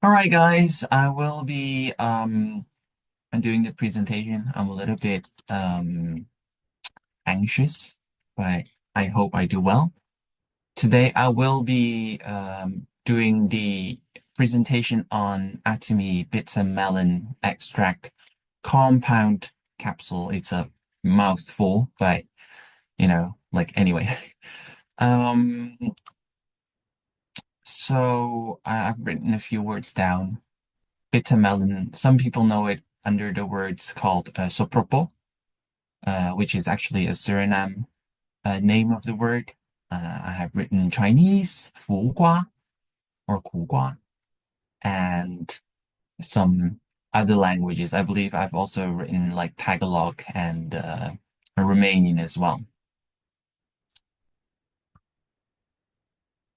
All right, guys, I will be doing the presentation. I'm a little bit anxious, but I hope I do well. Today I will be doing the presentation on Atomy Bittermelon extract compound capsule. It's a mouthful, but like anyway. Um, I've written a few words down. Bittermelon. Some people know it under the words called sopropo, which is actually a Suriname name of the word. I have written Chinese, 福瓜 or 苦瓜, and some other languages. I believe I've also written like Tagalog and Romanian as well.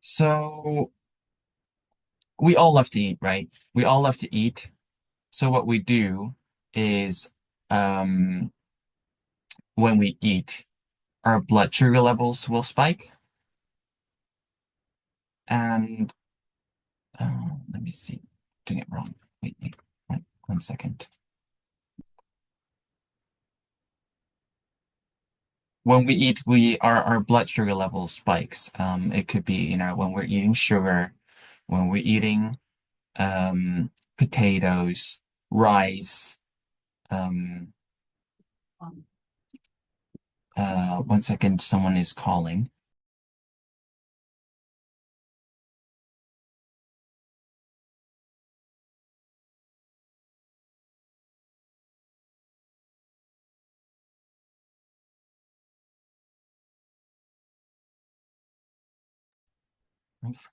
So we all love to eat, right? We all love to eat. So what we do is um, when we eat, our blood sugar levels will spike. And let me see, doing it wrong. Wait, 1 second. When we eat, our blood sugar level spikes. It could be, when we're eating sugar, when we're eating potatoes, rice. Um, 1 second, someone is calling.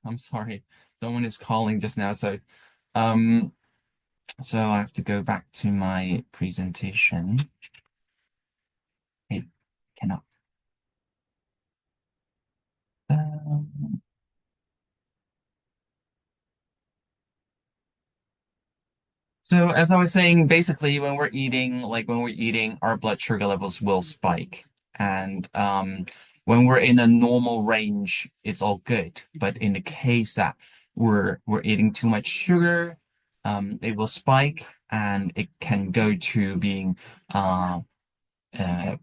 I'm sorry, someone is calling just now. Um, so I have to go back to my presentation. It cannot. Um, So as I was saying, basically when we're eating, our blood sugar levels will spike. And when we're in a normal range, it's all good. But in the case that we're eating too much sugar, it will spike and it can go to being uh,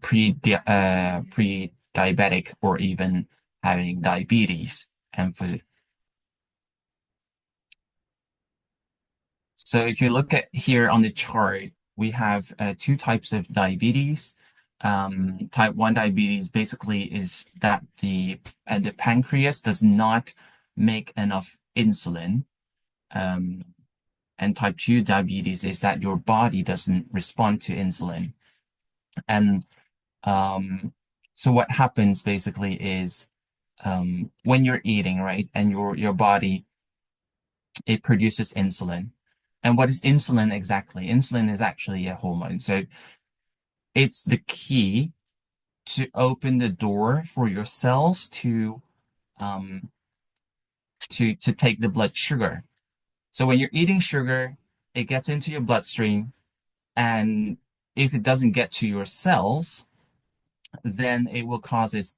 pre-diabetic or even having diabetes. And so if you look at here on the chart, we have two types of diabetes. Type 1 diabetes basically is that the pancreas does not make enough insulin. Um, and type 2 diabetes is that your body doesn't respond to insulin. And um, so what happens basically is when you're eating, right, and your body it produces insulin. And what is insulin exactly? Insulin is actually a hormone. So it's the key to open the door for your cells um to take the blood sugar. So when you're eating sugar, it gets into your bloodstream, and if it doesn't get to your cells, then it will cause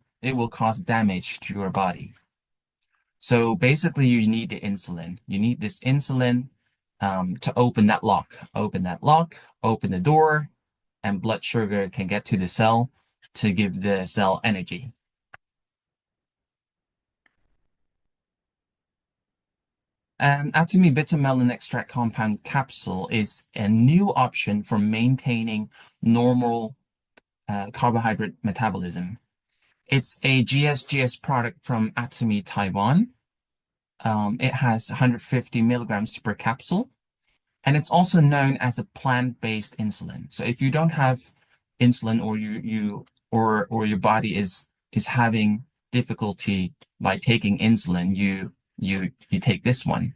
damage to your body. So basically, you need the insulin. You need this insulin to open that lock, open the door, and blood sugar can get to the cell to give the cell energy. And Atomy Bittermelon extract compound capsule is a new option for maintaining normal carbohydrate metabolism. It's a GSGS product from Atomy Taiwan. It has 150 milligrams per capsule. And it's also known as a plant-based insulin. So if you don't have insulin or or your body is having difficulty by taking insulin, you take this one.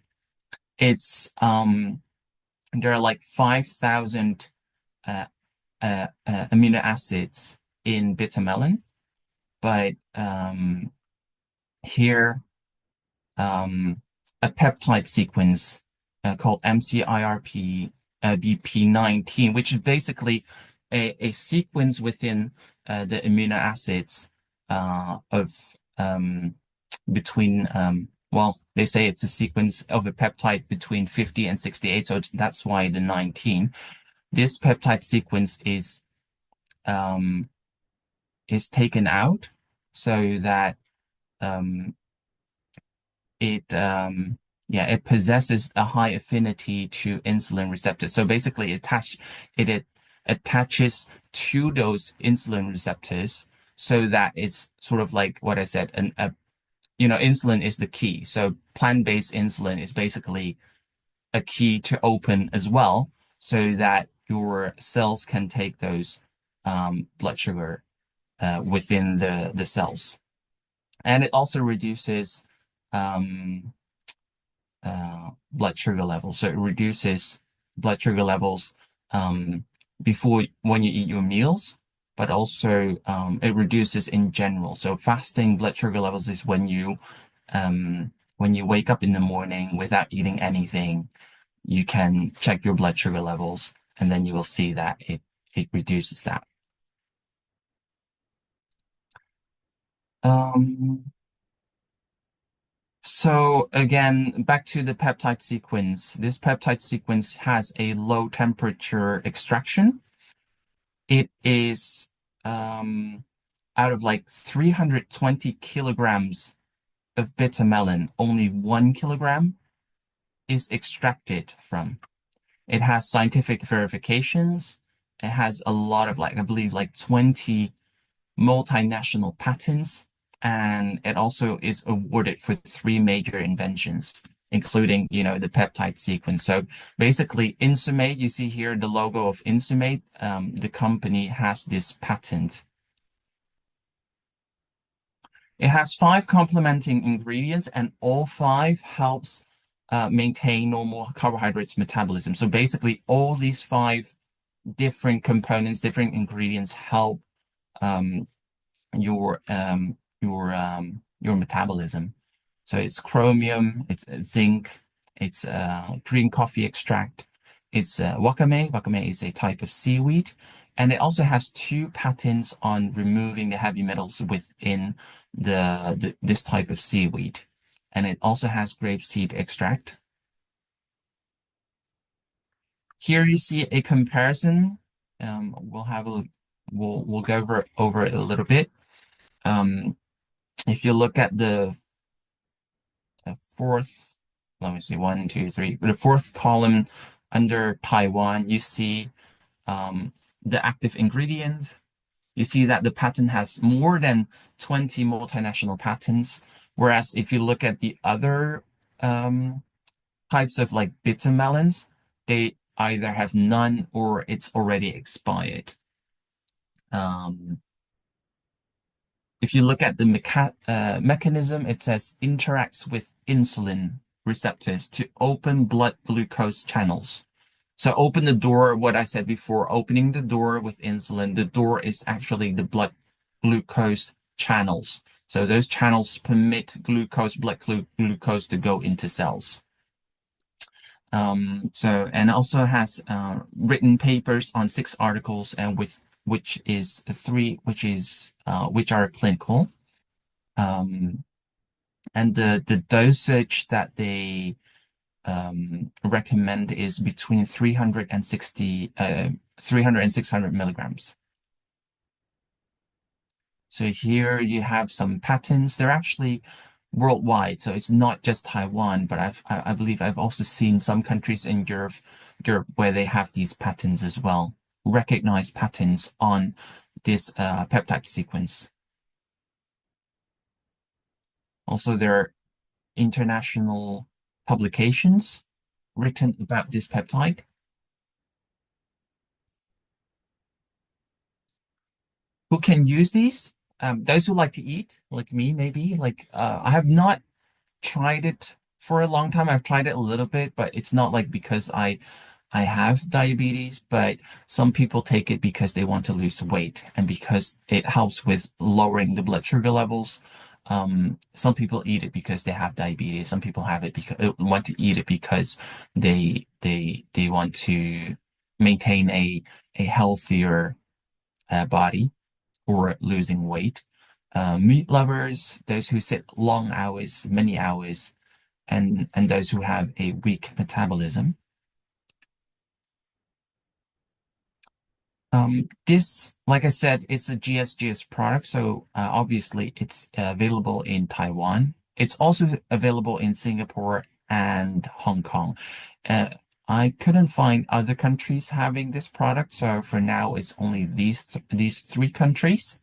It's there are like 5,000 uh, amino acids in bitter melon, but here a peptide sequence called MCIRP BP19, which is basically a sequence within the amino acids of between Well, they say it's a sequence of a peptide between 50 and 68, so that's why the 19. This peptide sequence um, is taken out so that um, it yeah, it possesses a high affinity to insulin receptors. So basically it attaches to those insulin receptors so that it's sort of like what I said, insulin is the key. So plant-based insulin is basically a key to open as well, so that your cells can take those blood sugar within the cells. And it also reduces um, blood sugar levels. So it reduces blood sugar levels um, before when you eat your meals, but also it reduces in general. So fasting blood sugar levels is when you wake up in the morning without eating anything, you can check your blood sugar levels, and then you will see that it reduces that. Um, So again, back to the peptide sequence. This peptide sequence has a low temperature extraction. It is out of like 320 kilograms of bitter melon, only 1 kilogram is extracted from. It has scientific verifications. It has a lot of like, I believe like 20 multinational patents, and it also is awarded for three major inventions, including, the peptide sequence. So basically, Insumate, you see here the logo of Insumate, the company has this patent. It has five complementing ingredients, and all five helps maintain normal carbohydrates metabolism. So basically, all these five different components, different ingredients help um, your metabolism. So it's chromium, it's zinc, it's green coffee extract, it's wakame. Wakame is a type of seaweed, and it also has two patents on removing the heavy metals within this type of seaweed. And it also has grapeseed extract. Here you see a comparison. We'll have a we'll go over it a little bit. Um, if you look at the fourth, let me see, one, two, three, the fourth column under Taiwan, you see the active ingredient. You see that the patent has more than 20 multinational patents. Whereas if you look at the other um, types of like bitter melons, they either have none or it's already expired. Um, If you look at the mechanism, it says interacts with insulin receptors to open blood glucose channels. So open the door, what I said before, opening the door with insulin, the door is actually the blood glucose channels. So those channels permit glucose to go into cells. And also has written papers on 6 articles, and with which is three, which are clinical. Um, and the dosage that they recommend is between 300 and 600 milligrams. So here you have some patents. They're actually worldwide, so it's not just Taiwan, but I believe I've also seen some countries in Europe where they have these patents as well, recognized patents on this peptide sequence. Also, there are international publications written about this peptide. Who can use these? Those who like to eat, like me, maybe. Like I have not tried it for a long time. I've tried it a little bit, but it's not like because I have diabetes, but some people take it because they want to lose weight and because it helps with lowering the blood sugar levels. Some people eat it because they have diabetes. Some people have it because want to eat it because they want to maintain a healthier body or losing weight. Meat lovers, those who sit long hours, many hours, and those who have a weak metabolism. This, like I said, it's a GSGS product, so obviously it's available in Taiwan. It's also available in Singapore and Hong Kong. Uh, I couldn't find other countries having this product, so for now it's only these three countries.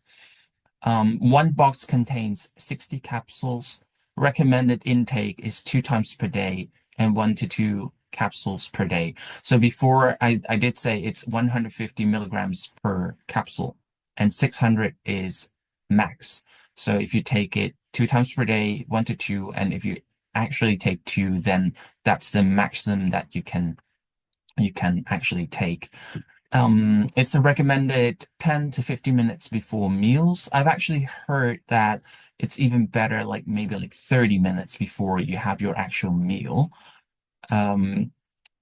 One box contains 60 capsules. Recommended intake is 2 times per day and 1 to 2 capsules per day. So before I did say it's 150 milligrams per capsule and 600 is max. So if you take it 2 times per day, 1 to 2, and if you actually take two, then that's the maximum that you can actually take. It's a recommended 10 to 15 minutes before meals. I've actually heard that it's even better, like maybe like 30 minutes before you have your actual meal. Um,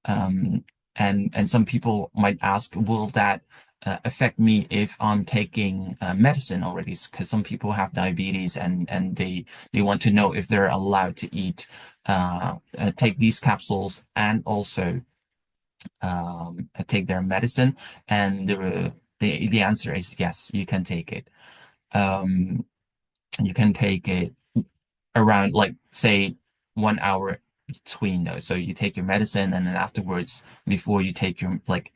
and some people might ask, will that affect me if I'm taking medicine already? Because some people have diabetes and they want to know if they're allowed to take these capsules and also take their medicine, and the answer is yes, you can take it. Um, you can take it around like say 1 hour between those. So you take your medicine, and then afterwards, before you take your like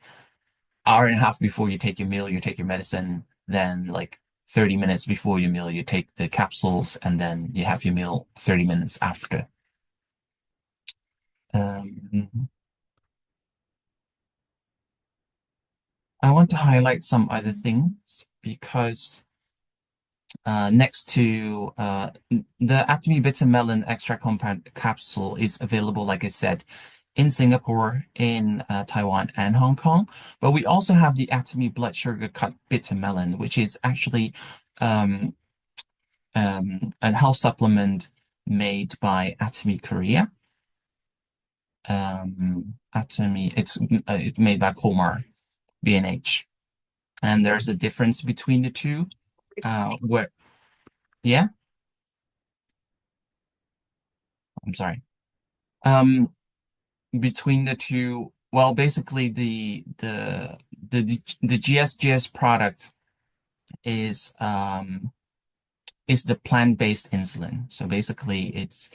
hour and a half before you take your meal, you take your medicine. Then like 30 minutes before your meal, you take the capsules, and then you have your meal 30 minutes after. Um, I want to highlight some other things because next to the Atomy Bittermelon extra compound capsule is available, like I said, in Singapore, in Taiwan, and Hong Kong. But we also have the Atomy Blood Sugar Cut Bittermelon, which is actually um, a health supplement made by Atomy Korea. It's made by Colmar B&H, and there's a difference between the two. Where yeah, I'm sorry. Um, between the two, well, basically the GSGS product is is the plant-based insulin. So basically it's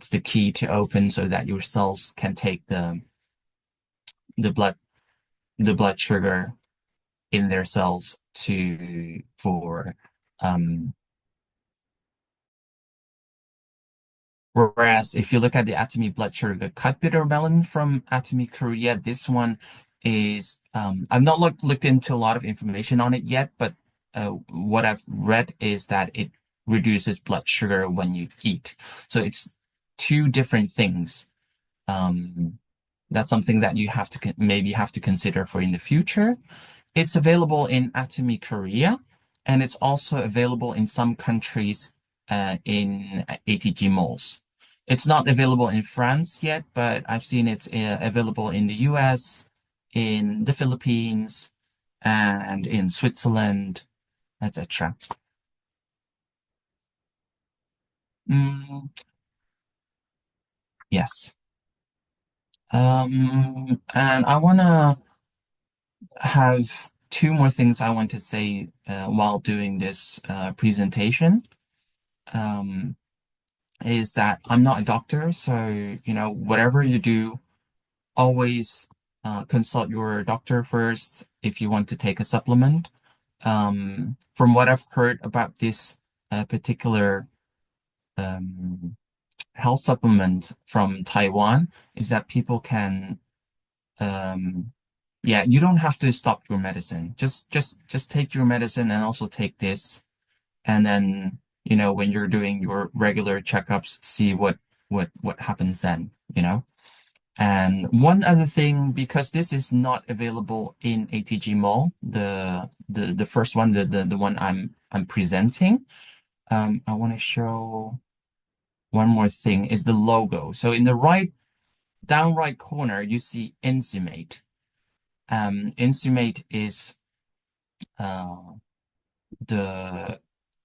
the key to open so that your cells can take the blood the blood sugar in their cells to for um Whereas if you look at the Atomy blood sugar cut bitter melon from Atomy Korea, this one is I've not looked into a lot of information on it yet, but what I've read is that it reduces blood sugar when you eat. So it's two different things. Um, that's something that you have to maybe have to consider for in the future. It's available in Atomy Korea, and it's also available in some countries in ATG malls. It's not available in France yet, but I've seen it's available in the US, in the Philippines, and in Switzerland, etc. Mm, yes. And I want to have two more things I want to say while doing this presentation. Um, is that I'm not a doctor, so whatever you do, always consult your doctor first if you want to take a supplement. From what I've heard about this particular um, health supplement from Taiwan, is that people can, yeah, you don't have to stop your medicine. Just take your medicine and also take this, and then when you're doing your regular checkups, see what happens then. And one other thing, because this is not available in ATG Mall, the first one, the one I'm presenting, I want to show one more thing is the logo. So in the down right corner, you see Insumate. Insumate is uh the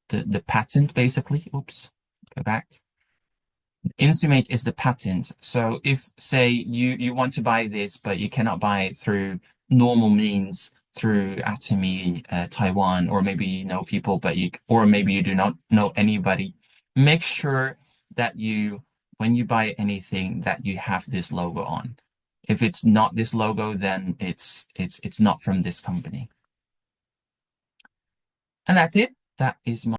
the patent basically. Oops, go back. Insumate is the patent. So if say you want to buy this, but you cannot buy it through normal means through Atomy Taiwan, or maybe you know people, but you or maybe you do not know anybody, make sure that you when you buy anything that you have this logo on. If it's not this logo, then it's not from this company. And that's it. That is my